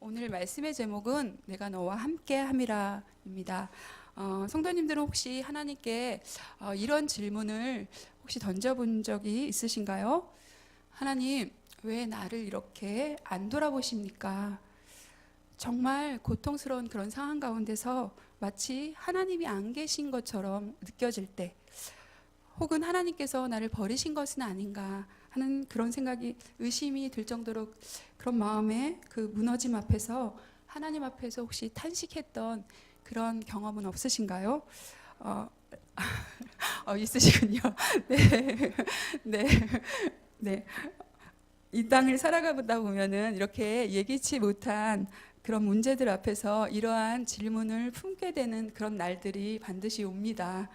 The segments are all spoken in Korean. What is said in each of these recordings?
오늘 말씀의 제목은 내가 너와 함께 함이라입니다. 성도님들은 혹시 하나님께 이런 질문을 혹시 던져본 적이 있으신가요? 하나님, 왜 나를 이렇게 안 돌아보십니까? 정말 고통스러운 그런 상황 가운데서 마치 하나님이 안 계신 것처럼 느껴질 때, 혹은 하나님께서 나를 버리신 것은 아닌가 하는 그런 생각이, 의심이 들 정도로 그런 마음의 그 무너짐 앞에서 하나님 앞에서 혹시 탄식했던 그런 경험은 없으신가요? 어, 있으시군요. 네, 네, 네. 이 땅을 살아가다 보면은 이렇게 예기치 못한 그런 문제들 앞에서 이러한 질문을 품게 되는 그런 날들이 반드시 옵니다.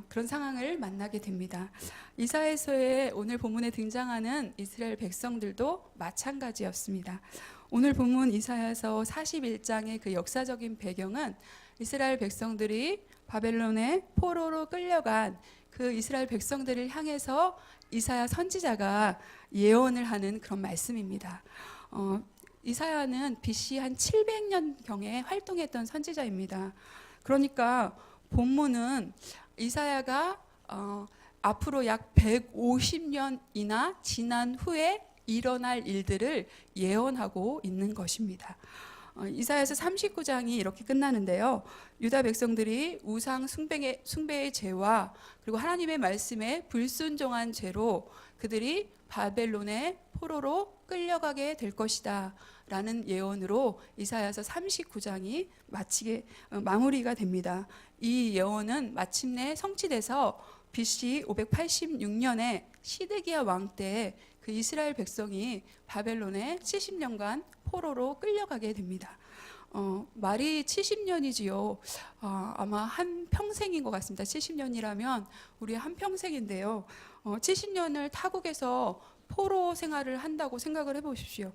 그런 상황을 만나게 됩니다. 이사야서의 오늘 본문에 등장하는 이스라엘 백성들도 마찬가지였습니다. 오늘 본문 이사야서 41장의 그 역사적인 배경은 이스라엘 백성들이 바벨론의 포로로 끌려간 그 이스라엘 백성들을 향해서 이사야 선지자가 예언을 하는 그런 말씀입니다. 이사야는 BC 한 700년경에 활동했던 선지자입니다. 그러니까 본문은 이사야가 앞으로 약 150년이나 지난 후에 일어날 일들을 예언하고 있는 것입니다. 이사야서 39장이 이렇게 끝나는데요. 유다 백성들이 우상 숭배의 죄와 그리고 하나님의 말씀에 불순종한 죄로 그들이 바벨론의 포로로 끌려가게 될 것이다 라는 예언으로 이사야서 39장이 마무리가 됩니다. 이 예언은 마침내 성취돼서 BC 586년에 시드기야 왕 때 그 이스라엘 백성이 바벨론에 70년간 포로로 끌려가게 됩니다. 말이 70년이지요. 아마 한 평생인 것 같습니다. 70년이라면 우리 한 평생인데요. 70년을 타국에서 포로 생활을 한다고 생각을 해보십시오.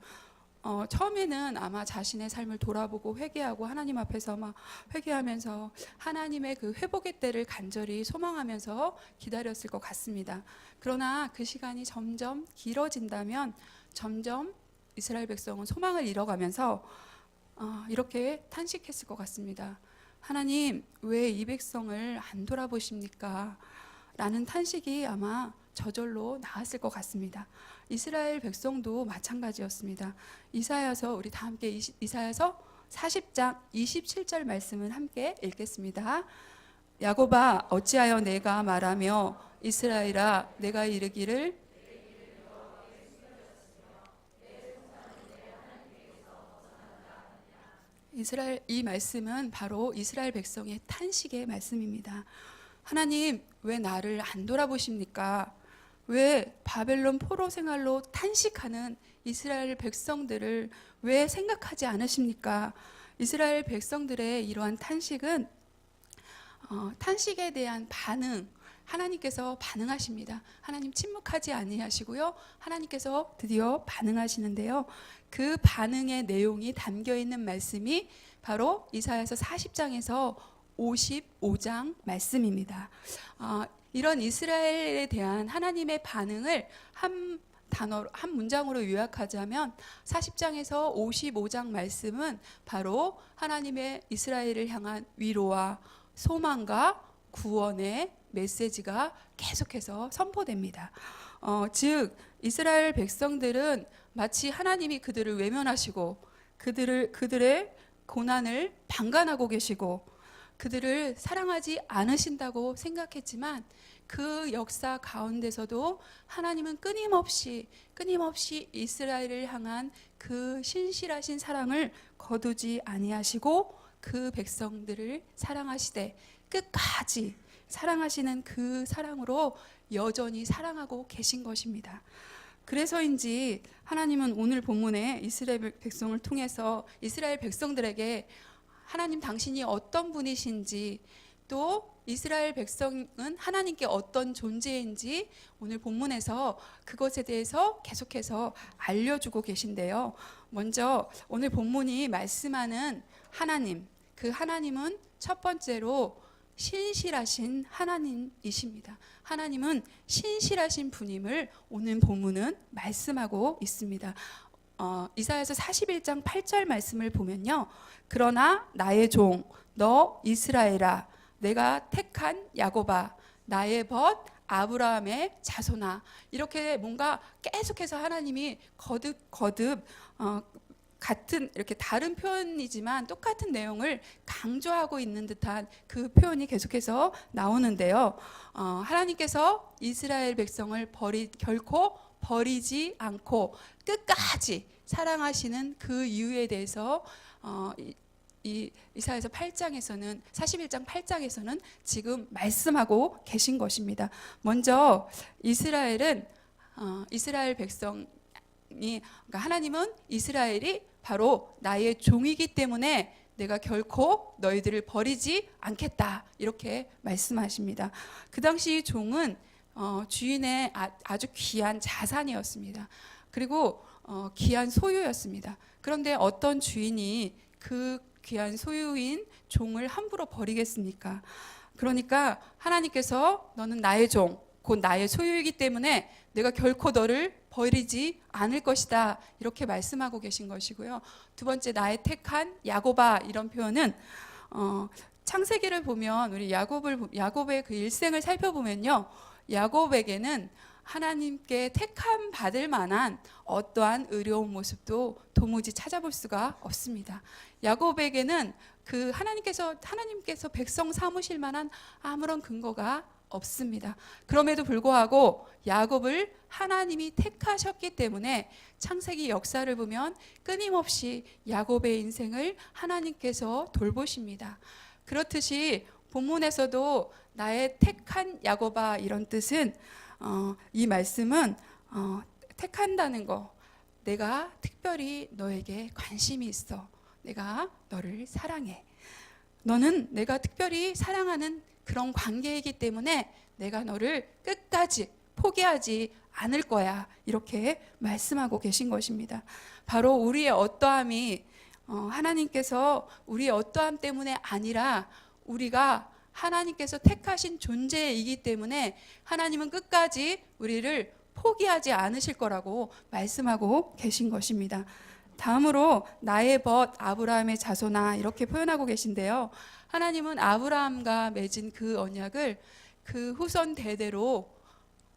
처음에는 아마 자신의 삶을 돌아보고 회개하고 하나님 앞에서 막 회개하면서 하나님의 그 회복의 때를 간절히 소망하면서 기다렸을 것 같습니다. 그러나 그 시간이 점점 길어진다면 점점 이스라엘 백성은 소망을 잃어가면서 이렇게 탄식했을 것 같습니다. 하나님, 왜 이 백성을 안 돌아보십니까? 라는 탄식이 아마 저절로 나왔을 것 같습니다. 이스라엘 백성도 마찬가지였습니다. 이사야서, 우리 다 함께 이사야서 40장 27절 말씀을 함께 읽겠습니다. 야곱아, 어찌하여 내가 말하며 이스라엘아, 내가 이르기를 이 말씀은 바로 이스라엘 백성의 탄식의 말씀입니다. 하나님, 왜 나를 안 돌아보십니까? 왜 바벨론 포로 생활로 탄식하는 이스라엘 백성들을 왜 생각하지 않으십니까? 이스라엘 백성들의 이러한 탄식은 탄식에 대한 반응, 하나님께서 반응하십니다. 하나님 침묵하지 아니하시고요. 하나님께서 드디어 반응하시는데요. 그 반응의 내용이 담겨 있는 말씀이 바로 이사야서 40장에서 55장 말씀입니다. 이런 이스라엘에 대한 하나님의 반응을 한 문장으로 요약하자면 40장에서 55장 말씀은 바로 하나님의 이스라엘을 향한 위로와 소망과 구원의 메시지가 계속해서 선포됩니다. 즉 이스라엘 백성들은 마치 하나님이 그들을 외면하시고 그들의 고난을 방관하고 계시고 그들을 사랑하지 않으신다고 생각했지만 그 역사 가운데서도 하나님은 끊임없이 이스라엘을 향한 그 신실하신 사랑을 거두지 아니하시고 그 백성들을 사랑하시되 끝까지 사랑하시는 그 사랑으로 여전히 사랑하고 계신 것입니다. 그래서인지 하나님은 오늘 본문에 이스라엘 백성을 통해서 이스라엘 백성들에게 하나님 당신이 어떤 분이신지, 또 이스라엘 백성은 하나님께 어떤 존재인지 오늘 본문에서 그것에 대해서 계속해서 알려주고 계신데요. 먼저 오늘 본문이 말씀하는 하나님, 그 하나님은 첫 번째로 신실하신 하나님이십니다. 하나님은 신실하신 분임을 오늘 본문은 말씀하고 있습니다. 이사야서 41장 8절 말씀을 보면요. 그러나 나의 종 너 이스라엘아 내가 택한 야곱아 나의 벗 아브라함의 자손아, 이렇게 뭔가 계속해서 하나님이 거듭 같은 이렇게 다른 표현이지만 똑같은 내용을 강조하고 있는 듯한 그 표현이 계속해서 나오는데요. 하나님께서 이스라엘 백성을 결코 버리지 않고 끝까지 사랑하시는 그 이유에 대해서 이사야서 8장에서는 41장 8장에서는 지금 말씀하고 계신 것입니다. 먼저 이스라엘 백성이, 그러니까 하나님은 이스라엘이 바로 나의 종이기 때문에 내가 결코 너희들을 버리지 않겠다, 이렇게 말씀하십니다. 그 당시 종은 주인의 아주 귀한 자산이었습니다. 그리고 귀한 소유였습니다. 그런데 어떤 주인이 그 귀한 소유인 종을 함부로 버리겠습니까? 그러니까 하나님께서 너는 나의 종, 곧 나의 소유이기 때문에 내가 결코 너를 버리지 않을 것이다, 이렇게 말씀하고 계신 것이고요. 두 번째, 나의 택한 야곱아, 이런 표현은 창세기를 보면 우리 야곱의 그 일생을 살펴보면요, 야곱에게는 하나님께 택함 받을 만한 어떠한 의로운 모습도 도무지 찾아볼 수가 없습니다. 야곱에게는 그 하나님께서 백성 삼으실 만한 아무런 근거가 없습니다. 그럼에도 불구하고 야곱을 하나님이 택하셨기 때문에 창세기 역사를 보면 끊임없이 야곱의 인생을 하나님께서 돌보십니다. 그렇듯이 본문에서도 나의 택한 야곱아, 이런 뜻은 이 말씀은 택한다는 거, 내가 특별히 너에게 관심이 있어, 내가 너를 사랑해, 너는 내가 특별히 사랑하는 그런 관계이기 때문에 내가 너를 끝까지 포기하지 않을 거야, 이렇게 말씀하고 계신 것입니다. 바로 우리의 어떠함이 하나님께서 우리의 어떠함 때문에 아니라 우리가 하나님께서 택하신 존재이기 때문에 하나님은 끝까지 우리를 포기하지 않으실 거라고 말씀하고 계신 것입니다. 다음으로 나의 벗 아브라함의 자손아, 이렇게 표현하고 계신데요. 하나님은 아브라함과 맺은 그 언약을 그 후손 대대로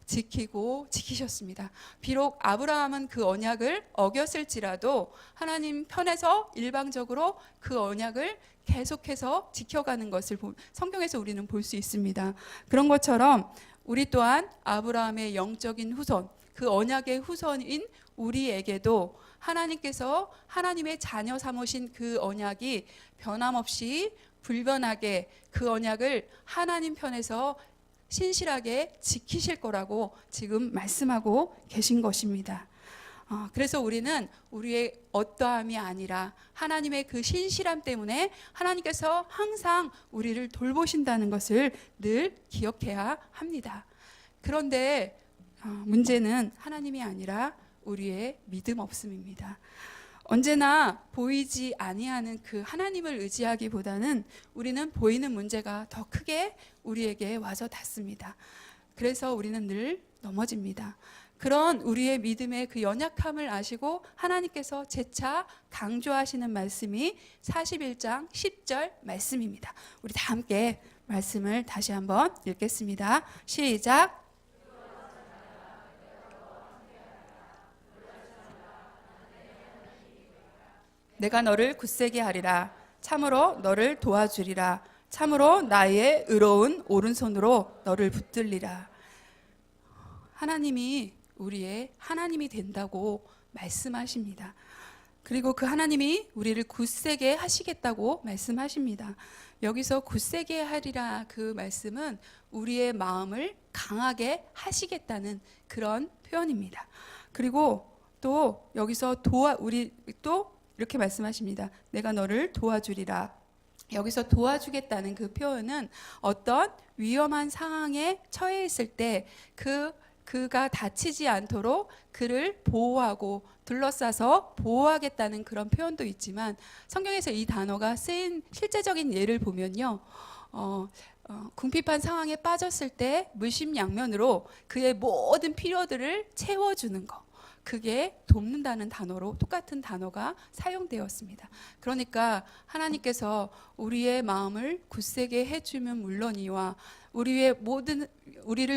지키셨습니다. 비록 아브라함은 그 언약을 어겼을지라도 하나님 편에서 일방적으로 그 언약을 계속해서 지켜가는 것을 성경에서 우리는 볼 수 있습니다. 그런 것처럼 우리 또한 아브라함의 영적인 후손, 그 언약의 후손인 우리에게도 하나님께서 하나님의 자녀 삼으신 그 언약이 변함없이 불변하게 그 언약을 하나님 편에서 신실하게 지키실 거라고 지금 말씀하고 계신 것입니다. 그래서 우리는 우리의 어떠함이 아니라 하나님의 그 신실함 때문에 하나님께서 항상 우리를 돌보신다는 것을 늘 기억해야 합니다. 그런데 문제는 하나님이 아니라 우리의 믿음 없음입니다. 언제나 보이지 아니하는 그 하나님을 의지하기보다는 우리는 보이는 문제가 더 크게 우리에게 와서 닿습니다. 그래서 우리는 늘 넘어집니다. 그런 우리의 믿음의 그 연약함을 아시고 하나님께서 재차 강조하시는 말씀이 41장 10절 말씀입니다. 우리 다 함께 말씀을 다시 한번 읽겠습니다. 시작. 내가 너를 굳세게 하리라. 참으로 너를 도와주리라. 참으로 나의 의로운 오른손으로 너를 붙들리라. 하나님이 우리의 하나님이 된다고 말씀하십니다. 그리고 그 하나님이 우리를 굳세게 하시겠다고 말씀하십니다. 여기서 굳세게 하리라, 그 말씀은 우리의 마음을 강하게 하시겠다는 그런 표현입니다. 그리고 또 여기서 우리 또 이렇게 말씀하십니다. 내가 너를 도와주리라. 여기서 도와주겠다는 그 표현은 어떤 위험한 상황에 처해 있을 때 그가 다치지 않도록 그를 보호하고 둘러싸서 보호하겠다는 그런 표현도 있지만, 성경에서 이 단어가 쓰인 실제적인 예를 보면요, 궁핍한 상황에 빠졌을 때 물심양면으로 그의 모든 필요들을 채워주는 것, 그게 돕는다는 단어로 똑같은 단어가 사용되었습니다. 그러니까 하나님께서 우리의 마음을 굳세게 해주면 물론이와 우리를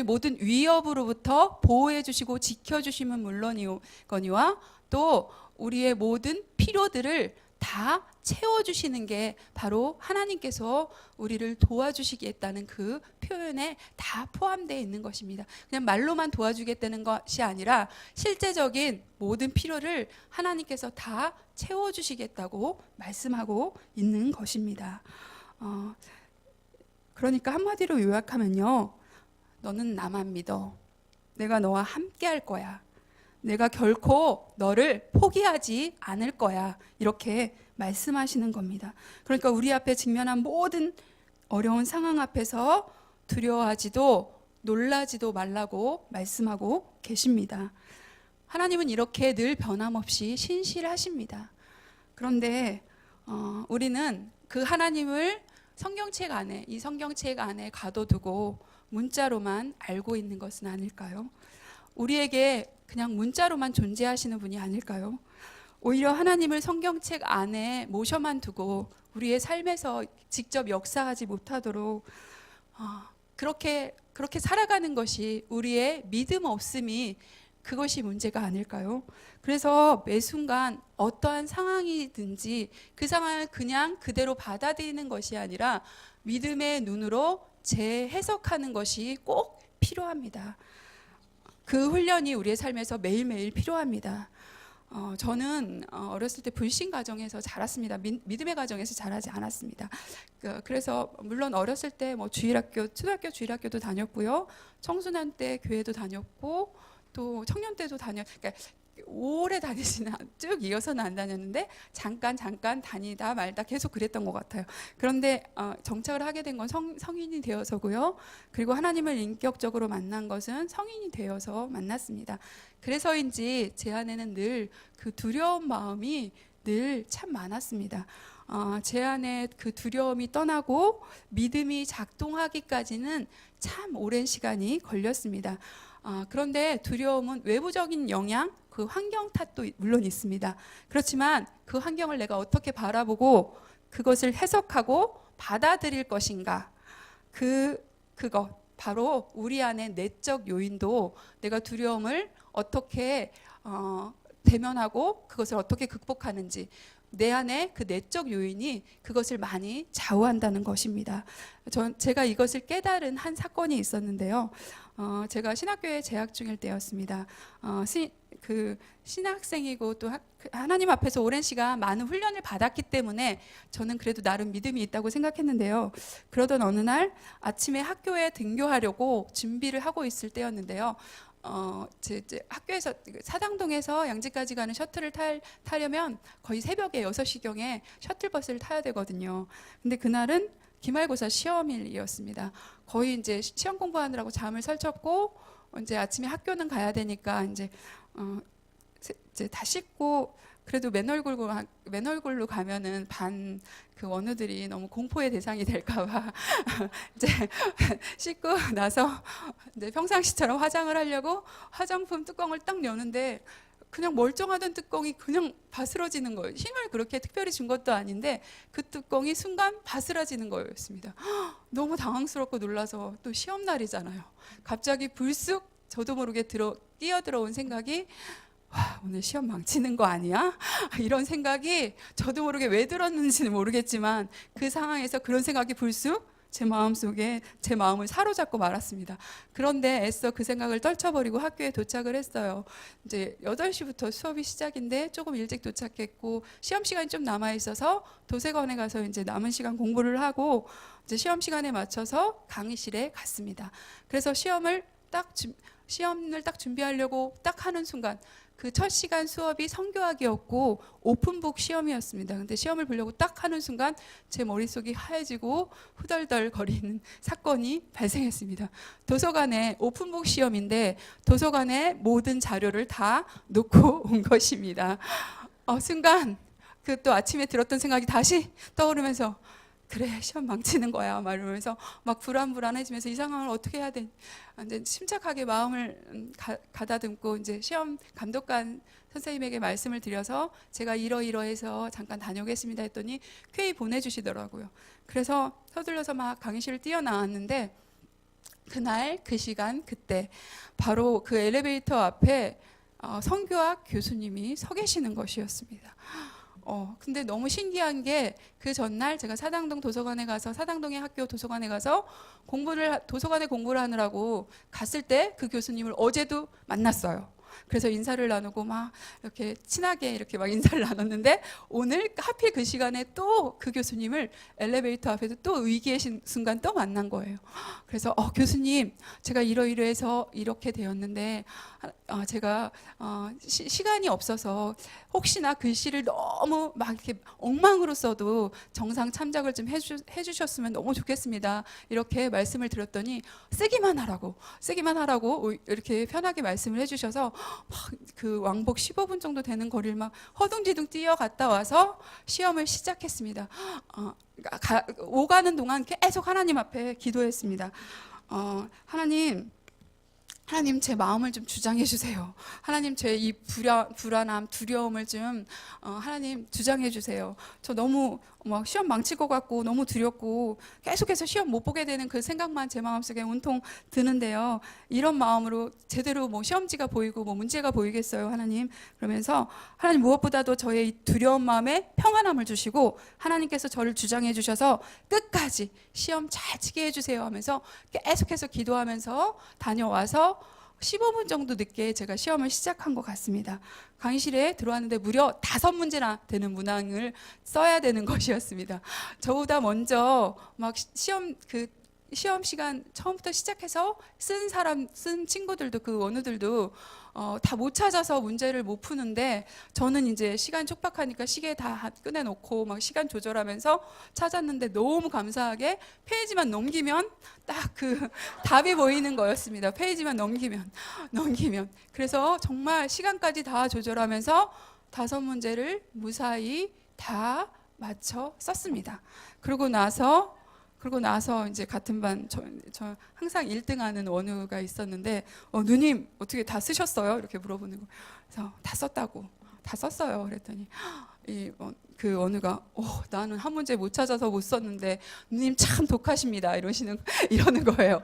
모든 위협으로부터 보호해 주시고 지켜 주시면 물론이거니와 또 우리의 모든 필요들을 다 채워주시는 게 바로 하나님께서 우리를 도와주시겠다는 그 표현에 다 포함되어 있는 것입니다. 그냥 말로만 도와주겠다는 것이 아니라 실제적인 모든 필요를 하나님께서 다 채워주시겠다고 말씀하고 있는 것입니다. 그러니까 한마디로 요약하면요, 너는 나만 믿어. 내가 너와 함께 할 거야. 내가 결코 너를 포기하지 않을 거야. 이렇게 말씀하시는 겁니다. 그러니까 우리 앞에 직면한 모든 어려운 상황 앞에서 두려워하지도 놀라지도 말라고 말씀하고 계십니다. 하나님은 이렇게 늘 변함없이 신실하십니다. 그런데 우리는 그 하나님을 이 성경책 안에 가둬두고 문자로만 알고 있는 것은 아닐까요? 우리에게 그냥 문자로만 존재하시는 분이 아닐까요? 오히려 하나님을 성경책 안에 모셔만 두고 우리의 삶에서 직접 역사하지 못하도록 그렇게 살아가는 것이 우리의 믿음 없음이 그것이 문제가 아닐까요? 그래서 매 순간 어떠한 상황이든지 그 상황을 그냥 그대로 받아들이는 것이 아니라 믿음의 눈으로 재해석하는 것이 꼭 필요합니다. 그 훈련이 우리의 삶에서 매일매일 필요합니다. 저는 어렸을 때 불신 가정에서 자랐습니다. 믿음의 가정에서 자라지 않았습니다. 그래서 물론 어렸을 때 뭐 주일학교, 초등학교 주일학교도 다녔고요. 청소년 때 교회도 다녔고 또 청년 때도 그러니까 오래 다니지는 쭉 이어서는 안 다녔는데 잠깐 다니다 말다 계속 그랬던 것 같아요. 그런데 정착을 하게 된 건 성인이 되어서고요. 그리고 하나님을 인격적으로 만난 것은 성인이 되어서 만났습니다. 그래서인지 제 안에는 늘 그 두려운 마음이 늘 참 많았습니다. 제 안에 그 두려움이 떠나고 믿음이 작동하기까지는 참 오랜 시간이 걸렸습니다. 그런데 두려움은 외부적인 영향, 그 환경 탓도 물론 있습니다. 그렇지만 그 환경을 내가 어떻게 바라보고 그것을 해석하고 받아들일 것인가, 그것 바로 우리 안에 내적 요인도 내가 두려움을 어떻게 대면하고 그것을 어떻게 극복하는지 내 안에 그 내적 요인이 그것을 많이 좌우한다는 것입니다. 제가 이것을 깨달은 한 사건이 있었는데요. 제가 신학교에 재학 중일 때였습니다. 신학생이고 또 하나님 앞에서 오랜 시간 많은 훈련을 받았기 때문에 저는 그래도 나름 믿음이 있다고 생각했는데요. 그러던 어느 날 아침에 학교에 등교하려고 준비를 하고 있을 때였는데요. 제 학교에서 사당동에서 양지까지 가는 셔틀을 타려면 거의 새벽에 6시경에 셔틀버스를 타야 되거든요. 근데 그날은 기말고사 시험일이었습니다. 거의 이제 시험 공부하느라고 잠을 설쳤고 이제 아침에 학교는 가야 되니까 이제 다 씻고 그래도 맨 얼굴로 가면은 그 원우들이 너무 공포의 대상이 될까봐 이제 씻고 나서 이제 평상시처럼 화장을 하려고 화장품 뚜껑을 딱 여는데 그냥 멀쩡하던 뚜껑이 그냥 바스러지는 거예요. 힘을 그렇게 특별히 준 것도 아닌데 그 뚜껑이 순간 바스러지는 거였습니다. 너무 당황스럽고 놀라서 또 시험 날이잖아요. 갑자기 불쑥 저도 모르게 뛰어들어온 생각이 와, 오늘 시험 망치는 거 아니야? 이런 생각이 저도 모르게 왜 들었는지는 모르겠지만 그 상황에서 그런 생각이 불쑥 제 마음속에 제 마음을 사로잡고 말았습니다. 그런데 애써 그 생각을 떨쳐버리고 학교에 도착을 했어요. 이제 8시부터 수업이 시작인데 조금 일찍 도착했고 시험 시간이 좀 남아 있어서 도서관에 가서 이제 남은 시간 공부를 하고 이제 시험 시간에 맞춰서 강의실에 갔습니다. 그래서 시험을 딱 준비하려고 딱 하는 순간 그 첫 시간 수업이 성교학이었고 오픈북 시험이었습니다. 근데 시험을 보려고 딱 하는 순간 제 머릿속이 하얘지고 후덜덜 거리는 사건이 발생했습니다. 도서관에 오픈북 시험인데 도서관에 모든 자료를 다 놓고 온 것입니다. 순간 그 또 아침에 들었던 생각이 다시 떠오르면서 그래 시험 망치는 거야 막 이러면서 막 불안해지면서 이 상황을 어떻게 해야 돼. 이제 침착하게 마음을 가다듬고 이제 시험 감독관 선생님에게 말씀을 드려서 제가 이러이러해서 잠깐 다녀오겠습니다 했더니 쾌히 보내주시더라고요. 그래서 서둘러서 막 강의실을 뛰어나왔는데 그날 그 시간 그때 바로 그 엘리베이터 앞에 성교학 교수님이 서 계시는 것이었습니다. 근데 너무 신기한 게 그 전날 제가 사당동의 학교 도서관에 가서 도서관에 공부를 하느라고 갔을 때 그 교수님을 어제도 만났어요. 그래서 인사를 나누고 막 이렇게 친하게 이렇게 막 인사를 나눴는데 오늘 하필 그 시간에 또 그 교수님을 엘리베이터 앞에서 또 위기의 순간 또 만난 거예요. 그래서 교수님 제가 이러이러해서 이렇게 되었는데 제가 시간이 없어서 혹시나 글씨를 너무 막 이렇게 엉망으로 써도 정상 참작을 좀 해주셨으면 너무 좋겠습니다. 이렇게 말씀을 드렸더니 쓰기만 하라고 이렇게 편하게 말씀을 해주셔서 막 그 왕복 15분 정도 되는 거리를 막 허둥지둥 뛰어갔다 와서 시험을 시작했습니다. 오가는 동안 계속 하나님 앞에 기도했습니다. 하나님 제 마음을 좀 주장해 주세요. 하나님 제 이 불안함, 두려움을 좀 하나님 주장해 주세요. 저 너무 막 시험 망칠 것 같고 너무 두렵고 계속해서 시험 못 보게 되는 그 생각만 제 마음속에 온통 드는데요. 이런 마음으로 제대로 뭐 시험지가 보이고 뭐 문제가 보이겠어요, 하나님. 그러면서 하나님 무엇보다도 저의 이 두려운 마음에 평안함을 주시고 하나님께서 저를 주장해 주셔서 끝까지 시험 잘 치게 해주세요 하면서 계속해서 기도하면서 다녀와서 15분 정도 늦게 제가 시험을 시작한 것 같습니다. 강의실에 들어왔는데 무려 5문제나 되는 문항을 써야 되는 것이었습니다. 저보다 먼저 막 시험 시간 처음부터 시작해서 쓴 친구들도 그 원우들도 다 못 찾아서 문제를 못 푸는데 저는 이제 시간 촉박하니까 시계 다 꺼내놓고 막 시간 조절하면서 찾았는데 너무 감사하게 페이지만 넘기면 딱 그 답이 보이는 거였습니다. 페이지만 넘기면 그래서 정말 시간까지 다 조절하면서 5문제를 무사히 다 맞춰 썼습니다. 그러고 나서 이제 같은 반 저 항상 1등하는 원우가 있었는데 누님 어떻게 다 쓰셨어요? 이렇게 물어보는 거. 그래서 다 썼어요. 그랬더니 그 원우가 나는 한 문제 못 찾아서 못 썼는데 누님 참 독하십니다. 이러는 거예요.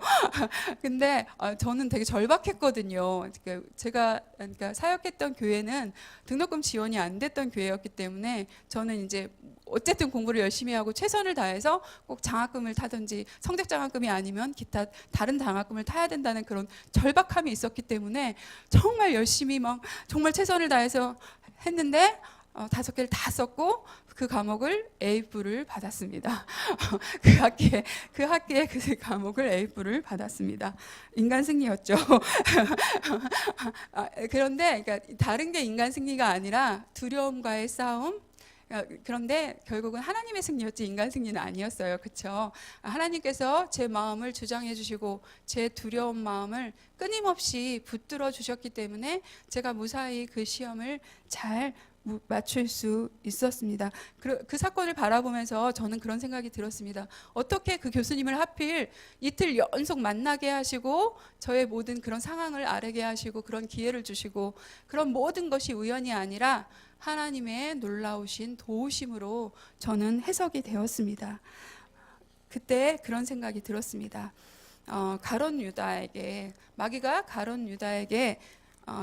근데 저는 되게 절박했거든요. 제가 그러니까 사역했던 교회는 등록금 지원이 안 됐던 교회였기 때문에 저는 이제 어쨌든 공부를 열심히 하고 최선을 다해서 꼭 장학금을 타든지 성적 장학금이 아니면 기타 다른 장학금을 타야 된다는 그런 절박함이 있었기 때문에 정말 열심히 막 정말 최선을 다해서 했는데 5개를 다 썼고 그 과목을 A뿔을 받았습니다. 그 학기에 그 과목을 A뿔을 받았습니다. 인간 승리였죠. 그런데 그러니까 다른 게 인간 승리가 아니라 두려움과의 싸움. 그런데 결국은 하나님의 승리였지 인간 승리는 아니었어요. 그렇죠? 하나님께서 제 마음을 주장해 주시고 제 두려운 마음을 끊임없이 붙들어 주셨기 때문에 제가 무사히 그 시험을 잘 맞출 수 있었습니다. 그 사건을 바라보면서 저는 그런 생각이 들었습니다. 어떻게 그 교수님을 하필 이틀 연속 만나게 하시고 저의 모든 그런 상황을 알게 하시고 그런 기회를 주시고 그런 모든 것이 우연이 아니라 하나님의 놀라우신 도우심으로 저는 해석이 되었습니다. 그때 그런 생각이 들었습니다. 마귀가 가룟 유다에게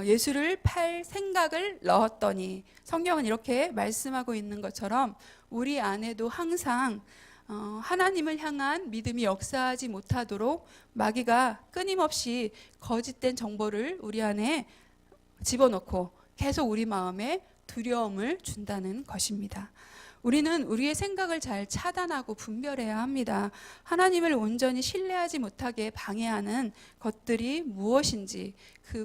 예수를 팔 생각을 넣었더니 성경은 이렇게 말씀하고 있는 것처럼 우리 안에도 항상 하나님을 향한 믿음이 역사하지 못하도록 마귀가 끊임없이 거짓된 정보를 우리 안에 집어넣고 계속 우리 마음에 두려움을 준다는 것입니다. 우리는 우리의 생각을 잘 차단하고 분별해야 합니다. 하나님을 온전히 신뢰하지 못하게 방해하는 것들이 무엇인지,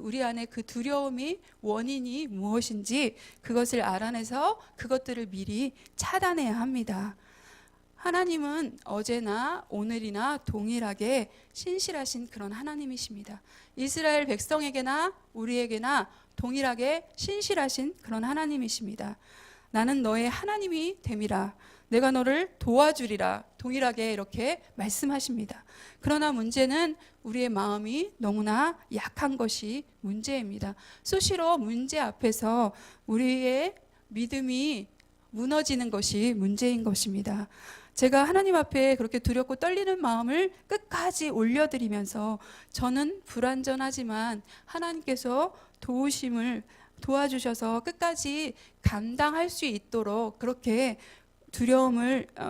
우리 안에 그 두려움이 원인이 무엇인지 그것을 알아내서 그것들을 미리 차단해야 합니다. 하나님은 어제나 오늘이나 동일하게 신실하신 그런 하나님이십니다. 이스라엘 백성에게나 우리에게나 동일하게 신실하신 그런 하나님이십니다. 나는 너의 하나님이 됨이라. 내가 너를 도와주리라. 동일하게 이렇게 말씀하십니다. 그러나 문제는 우리의 마음이 너무나 약한 것이 문제입니다. 수시로 문제 앞에서 우리의 믿음이 무너지는 것이 문제인 것입니다. 제가 하나님 앞에 그렇게 두렵고 떨리는 마음을 끝까지 올려드리면서 저는 불완전하지만 하나님께서 도와주셔서 끝까지 감당할 수 있도록 그렇게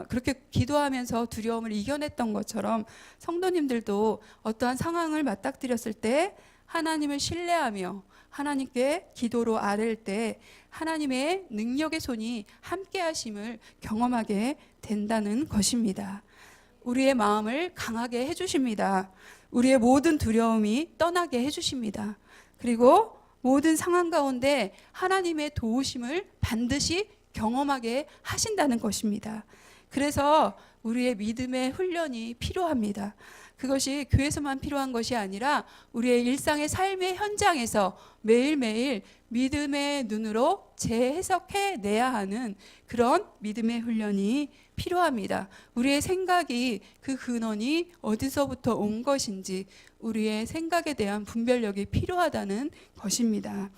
그렇게 기도하면서 두려움을 이겨냈던 것처럼 성도님들도 어떠한 상황을 맞닥뜨렸을 때 하나님을 신뢰하며 하나님께 기도로 아뢰을 때 하나님의 능력의 손이 함께 하심을 경험하게 된다는 것입니다. 우리의 마음을 강하게 해주십니다. 우리의 모든 두려움이 떠나게 해주십니다. 그리고 모든 상황 가운데 하나님의 도우심을 반드시 경험하게 하신다는 것입니다. 그래서 우리의 믿음의 훈련이 필요합니다. 그것이 교회에서만 필요한 것이 아니라 우리의 일상의 삶의 현장에서 매일매일 믿음의 눈으로 재해석해내야 하는 그런 믿음의 훈련이 필요합니다. 우리의 생각이 그 근원이 어디서부터 온 것인지 우리의 생각에 대한 분별력이 필요하다는 것입니다.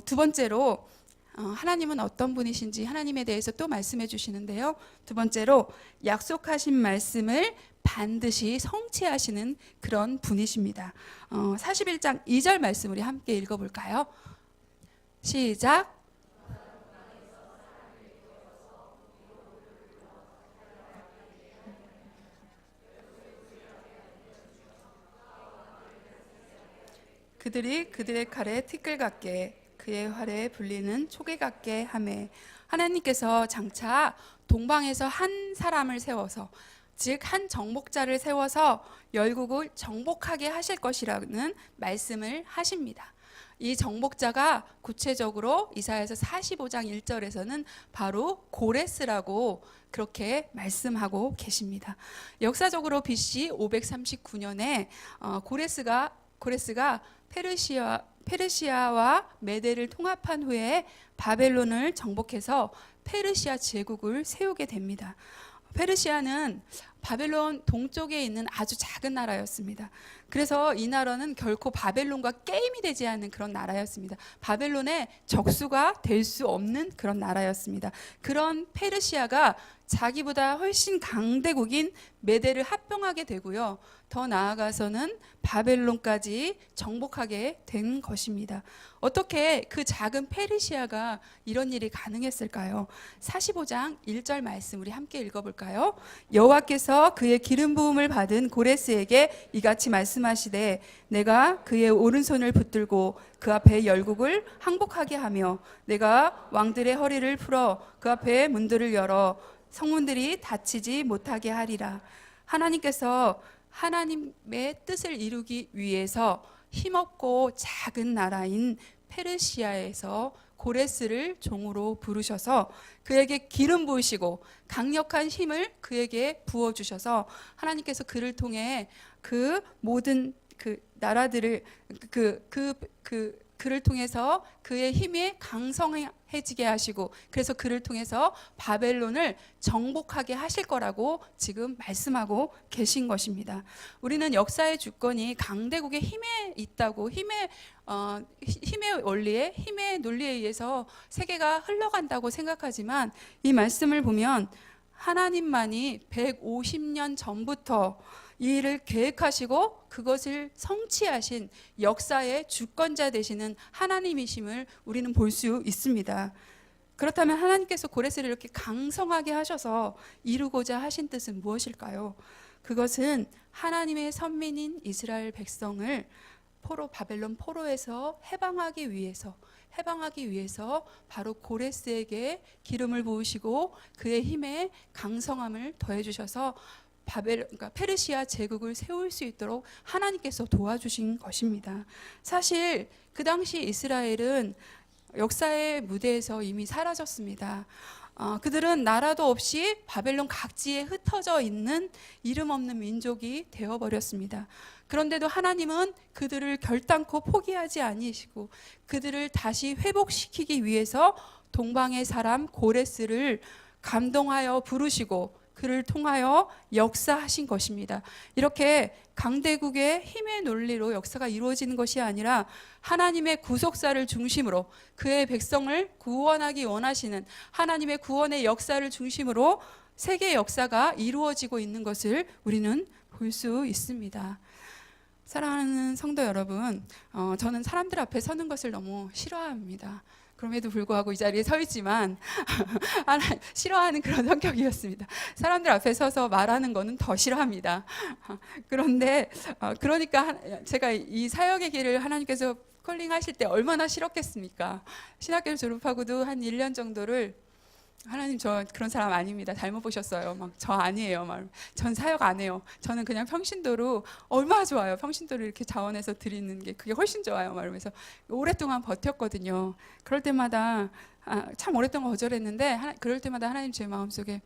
두 번째로 하나님은 어떤 분이신지 하나님에 대해서 또 말씀해 주시는데요. 두 번째로 약속하신 말씀을 반드시 성취하시는 그런 분이십니다. 41장 2절 말씀 우리 함께 읽어볼까요? 시작. 그들이 그들의 칼에 티끌 같게 그의 활에 불리는 초계 같게 하매. 하나님께서 장차 동방에서 한 사람을 세워서 즉 한 정복자를 세워서 열국을 정복하게 하실 것이라는 말씀을 하십니다. 이 정복자가 구체적으로 이사야서 45장 1절에서는 바로 고레스라고 그렇게 말씀하고 계십니다. 역사적으로 BC 539년에 고레스가 페르시아와 메대를 통합한 후에 바벨론을 정복해서 페르시아 제국을 세우게 됩니다. 페르시아는 바벨론 동쪽에 있는 아주 작은 나라였습니다. 그래서 이 나라는 결코 바벨론과 게임이 되지 않는 그런 나라였습니다. 바벨론의 적수가 될 수 없는 그런 나라였습니다. 그런 페르시아가 자기보다 훨씬 강대국인 메대를 합병하게 되고요. 더 나아가서는 바벨론까지 정복하게 된 것입니다. 어떻게 그 작은 페르시아가 이런 일이 가능했을까요? 45장 1절 말씀 우리 함께 읽어볼까요? 여호와께서 그의 기름 부음을 받은 고레스에게 이같이 말씀하시되 내가 그의 오른손을 붙들고 그 앞에 열국을 항복하게 하며 내가 왕들의 허리를 풀어 그 앞에 문들을 열어 성문들이 닫히지 못하게 하리라. 하나님께서 하나님의 뜻을 이루기 위해서 힘없고 작은 나라인 페르시아에서 고레스를 종으로 부르셔서 그에게 기름 부으시고 강력한 힘을 그에게 부어주셔서 하나님께서 그를 통해 그 모든 그 나라들을 그를 통해서 그의 힘이 강성해지게 하시고 그래서 그를 통해서 바벨론을 정복하게 하실 거라고 지금 말씀하고 계신 것입니다. 우리는 역사의 주권이 강대국의 힘에 있다고 힘의 원리에 힘의 논리에 의해서 세계가 흘러간다고 생각하지만 이 말씀을 보면 하나님만이 150년 전부터 이 일을 계획하시고 그것을 성취하신 역사의 주권자 되시는 하나님이심을 우리는 볼 수 있습니다. 그렇다면 하나님께서 고레스를 이렇게 강성하게 하셔서 이루고자 하신 뜻은 무엇일까요? 그것은 하나님의 선민인 이스라엘 백성을 바벨론 포로에서 해방하기 위해서 바로 고레스에게 기름을 부으시고 그의 힘에 강성함을 더해 주셔서 그러니까 페르시아 제국을 세울 수 있도록 하나님께서 도와주신 것입니다. 사실 그 당시 이스라엘은 역사의 무대에서 이미 사라졌습니다. 그들은 나라도 없이 바벨론 각지에 흩어져 있는 이름 없는 민족이 되어버렸습니다. 그런데도 하나님은 그들을 결단코 포기하지 아니시고 그들을 다시 회복시키기 위해서 동방의 사람 고레스를 감동하여 부르시고 그를 통하여 역사하신 것입니다. 이렇게 강대국의 힘의 논리로 역사가 이루어지는 것이 아니라 하나님의 구속사를 중심으로 그의 백성을 구원하기 원하시는 하나님의 구원의 역사를 중심으로 세계 역사가 이루어지고 있는 것을 우리는 볼 수 있습니다. 사랑하는 성도 여러분, 저는 사람들 앞에 서는 것을 너무 싫어합니다. 그럼에도 불구하고 이 자리에 서 있지만 싫어하는 그런 성격이었습니다. 사람들 앞에 서서 말하는 거는 더 싫어합니다. 그런데 그러니까 제가 이 사역의 길을 하나님께서 콜링하실 때 얼마나 싫었겠습니까? 신학교를 졸업하고도 한 1년 정도를 하나님 저 그런 사람 아닙니다. 잘못 보셨어요. 막 저 아니에요. 막 전 사역 안 해요. 저는 그냥 평신도로 얼마나 좋아요. 평신도를 이렇게 자원해서 드리는 게 그게 훨씬 좋아요. 막 이러면서 오랫동안 버텼거든요. 그럴 때마다 참 오랫동안 거절했는데 그럴 때마다 하나님 제 마음속에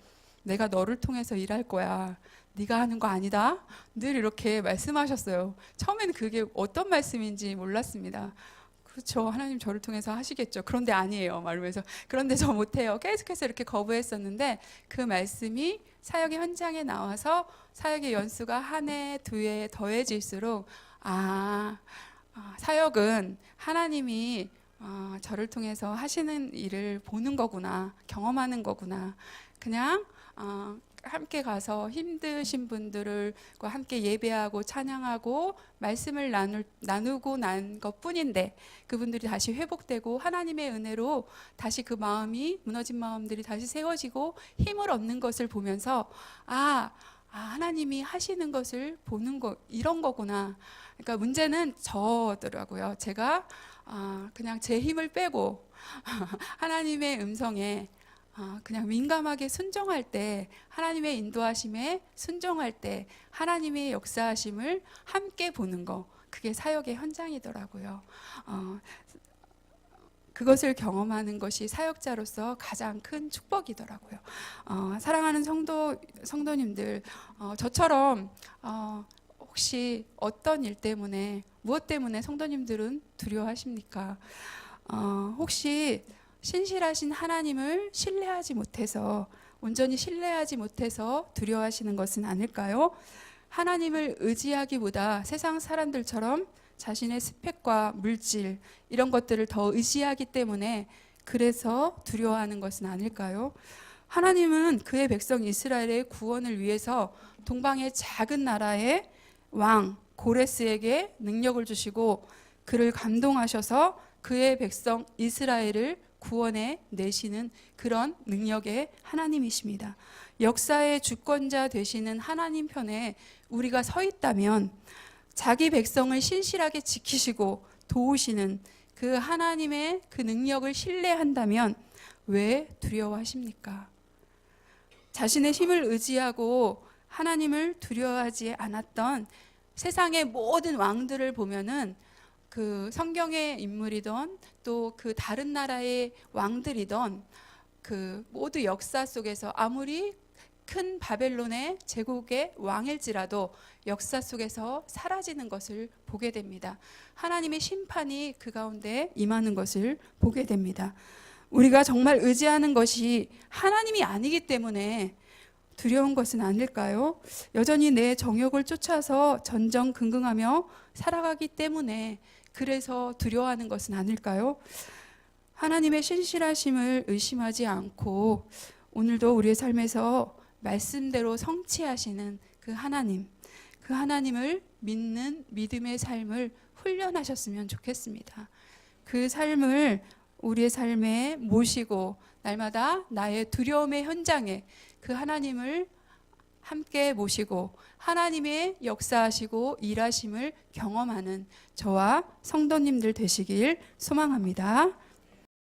내가 너를 통해서 일할 거야. 네가 하는 거 아니다. 늘 이렇게 말씀하셨어요. 처음에는 그게 어떤 말씀인지 몰랐습니다. 그렇죠. 하나님 저를 통해서 하시겠죠. 그런데 아니에요. 말하면서 그런데 저 못해요. 계속해서 이렇게 거부했었는데 그 말씀이 사역의 현장에 나와서 사역의 연수가 한 해, 두 해 더해질수록 사역은 하나님이 저를 통해서 하시는 일을 보는 거구나, 경험하는 거구나. 그냥 함께 가서 힘드신 분들과 함께 예배하고 찬양하고 말씀을 나누고 난 것뿐인데 그분들이 다시 회복되고 하나님의 은혜로 다시 그 마음이 무너진 마음들이 다시 세워지고 힘을 얻는 것을 보면서 하나님이 하시는 것을 보는 거 이런 거구나. 그러니까 문제는 저더라고요. 제가 그냥 제 힘을 빼고 하나님의 음성에 그냥 민감하게 순종할 때 하나님의 인도하심에 순종할 때 하나님의 역사하심을 함께 보는 거 그게 사역의 현장이더라고요. 그것을 경험하는 것이 사역자로서 가장 큰 축복이더라고요. 사랑하는 성도님들 저처럼 혹시 어떤 일 때문에 무엇 때문에 성도님들은 두려워하십니까? 혹시 신실하신 하나님을 신뢰하지 못해서 온전히 신뢰하지 못해서 두려워하시는 것은 아닐까요? 하나님을 의지하기보다 세상 사람들처럼 자신의 스펙과 물질 이런 것들을 더 의지하기 때문에 그래서 두려워하는 것은 아닐까요? 하나님은 그의 백성 이스라엘의 구원을 위해서 동방의 작은 나라의 왕 고레스에게 능력을 주시고 그를 감동하셔서 그의 백성 이스라엘을 구원해 내시는 그런 능력의 하나님이십니다. 역사의 주권자 되시는 하나님 편에 우리가 서 있다면 자기 백성을 신실하게 지키시고 도우시는 그 하나님의 그 능력을 신뢰한다면 왜 두려워하십니까? 자신의 힘을 의지하고 하나님을 두려워하지 않았던 세상의 모든 왕들을 보면은 그 성경의 인물이던 또 그 다른 나라의 왕들이던 그 모두 역사 속에서 아무리 큰 바벨론의 제국의 왕일지라도 역사 속에서 사라지는 것을 보게 됩니다. 하나님의 심판이 그 가운데 임하는 것을 보게 됩니다. 우리가 정말 의지하는 것이 하나님이 아니기 때문에 두려운 것은 아닐까요? 여전히 내 정욕을 쫓아서 전전긍긍하며 살아가기 때문에 그래서 두려워하는 것은 아닐까요? 하나님의 신실하심을 의심하지 않고 오늘도 우리의 삶에서 말씀대로 성취하시는 그 하나님을 믿는 믿음의 삶을 훈련하셨으면 좋겠습니다. 그 삶을 우리의 삶에 모시고 날마다 나의 두려움의 현장에 그 하나님을 함께 모시고 하나님의 역사하시고 일하심을 경험하는 저와 성도님들 되시길 소망합니다.